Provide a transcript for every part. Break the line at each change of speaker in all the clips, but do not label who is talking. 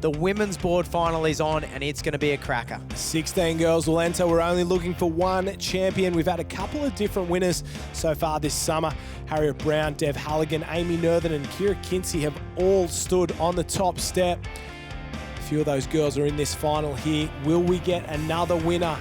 The women's board final is on, and it's going to be a cracker.
16 girls will enter. We're only looking for one champion. We've had a couple of different winners so far this summer. Harriet Brown, Dev Halligan, Amy Nerthen and Kira Kinsey have all stood on the top step. A few of those girls are in this final here. Will we get another winner?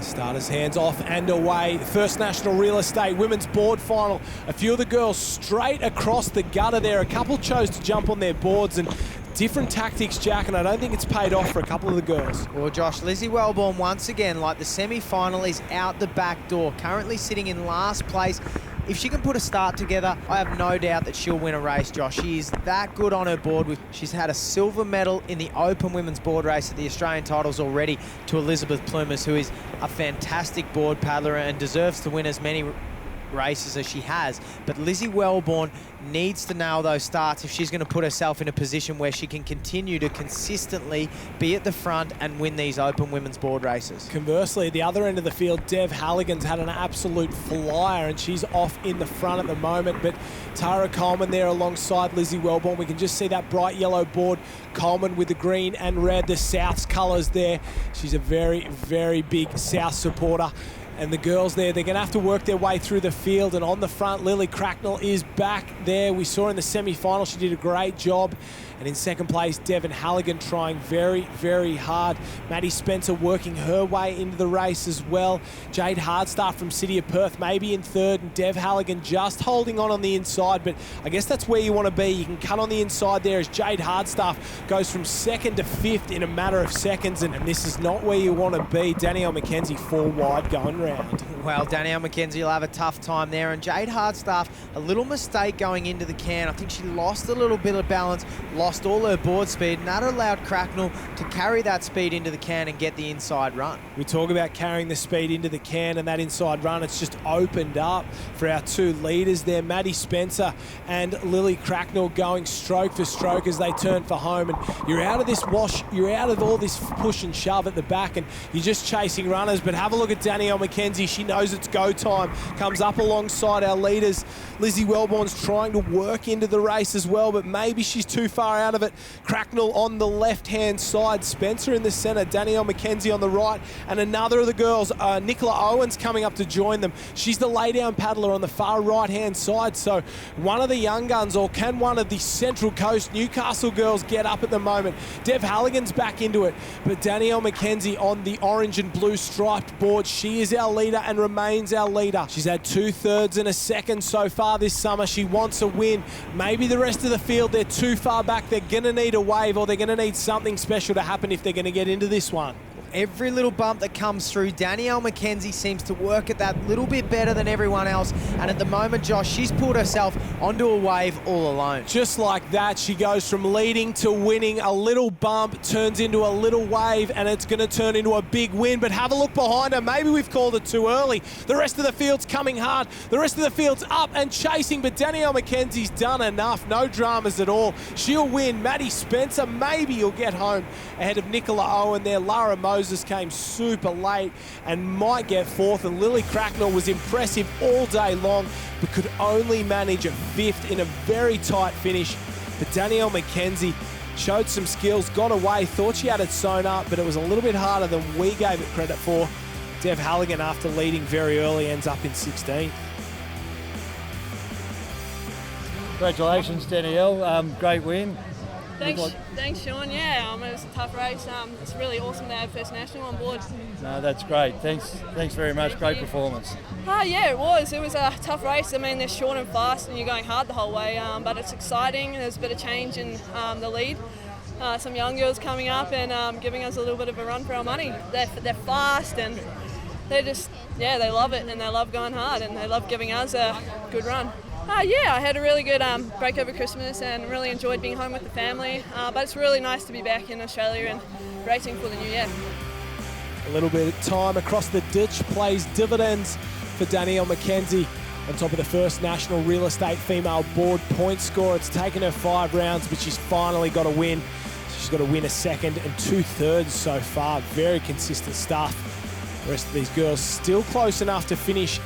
Starters hands off and away. First National Real Estate Women's Board Final. A few of the girls straight across the gutter there. A couple chose to jump on their boards and different tactics, Jack, and I don't think it's paid off for a couple of the girls.
Well, Josh, Lizzie Wellborn once again, like the semi-final, is out the back door, currently sitting in last place. If she can put a start together, I have no doubt that she'll win a race, Josh. She is that good on her board. She's had a silver medal in the Open Women's Board Race at the Australian titles already to Elizabeth Plumas, who is a fantastic board paddler and deserves to win as many races as she has. But Lizzie Wellborn needs to nail those starts if she's going to put herself in a position where she can continue to consistently be at the front and win these Open Women's Board races.
Conversely, at the other end of the field, Dev Halligan's had an absolute flyer and she's off in the front at the moment. But Tara Coleman there alongside Lizzie Wellborn. We can just see that bright yellow board. Coleman with the green and red, the South's colours there. She's a very, very big South supporter. And the girls there, they're going to have to work their way through the field. And on the front, Lily Cracknell is back there. We saw in the semi-final, she did a great job. And in second place, Devon Halligan trying very, very hard. Maddie Spencer working her way into the race as well. Jade Hardstaff from City of Perth maybe in third, and Dev Halligan just holding on the inside. But I guess that's where you want to be. You can cut on the inside there as Jade Hardstaff goes from second to fifth in a matter of seconds. And this is not where you want to be. Danielle McKenzie 4 wide going round.
Well, Danielle McKenzie will have a tough time there. And Jade Hardstaff, a little mistake going into the can. I think she lost a little bit of balance, lost all her board speed, and that allowed Cracknell to carry that speed into the can and get the inside run.
We talk about carrying the speed into the can and that inside run. It's just opened up for our two leaders there, Maddie Spencer and Lily Cracknell, going stroke for stroke as they turn for home. And you're out of this wash, you're out of all this push and shove at the back, and you're just chasing runners. But have a look at Danielle McKenzie. She knows it's go time. Comes up alongside our leaders. Lizzie Wellborn's trying to work into the race as well, but maybe she's too far out of it. Cracknell on the left-hand side, Spencer in the centre, Danielle McKenzie on the right, and another of the girls, Nicola Owens, coming up to join them. She's the lay-down paddler on the far right-hand side, so one of the young guns, or can one of the Central Coast Newcastle girls get up at the moment? Dev Halligan's back into it, but Danielle McKenzie on the orange and blue striped board, she is our leader and remains our leader. She's had 2/3 and a second so far this summer. She wants a win. Maybe the rest of the field, they're too far back. They're going to need a wave, or they're going to need something special to happen if they're going to get into this one.
Every little bump that comes through, Danielle McKenzie seems to work at that little bit better than everyone else. And at the moment, Josh, she's pulled herself onto a wave all alone.
Just like that, she goes from leading to winning. A little bump turns into a little wave, and it's going to turn into a big win. But have a look behind her. Maybe we've called it too early. The rest of the field's coming hard. The rest of the field's up and chasing, but Danielle McKenzie's done enough. No dramas at all. She'll win. Maddie Spencer, maybe you'll get home ahead of Nicola Owen there. Lara Moses came super late and might get fourth, and Lily Cracknell was impressive all day long but could only manage a fifth in a very tight finish. But Danielle McKenzie showed some skills, got away, thought she had it sewn up, but it was a little bit harder than we gave it credit for. Dev Halligan, after leading very early, ends up in 16th.
Congratulations, Danielle. Great win.
Thanks, Sean. Yeah, it was a tough race. It's really awesome to have First National on board.
No, that's great. Thanks very much. Great performance.
Yeah, it was. It was a tough race. I mean, they're short and fast, and you're going hard the whole way. But it's exciting. There's a bit of change in the lead. Some young girls coming up and giving us a little bit of a run for our money. They're fast, and they they love it, and they love going hard, and they love giving us a good run. Yeah, I had a really good break over Christmas and really enjoyed being home with the family. But it's really nice to be back in Australia and racing for the new year.
A little bit of time across the ditch plays dividends for Danielle McKenzie on top of the First National Real Estate Female Board point score. It's taken her 5 rounds, but she's finally got a win. She's got to win a second and 2/3 so far. Very consistent stuff. The rest of these girls still close enough to finish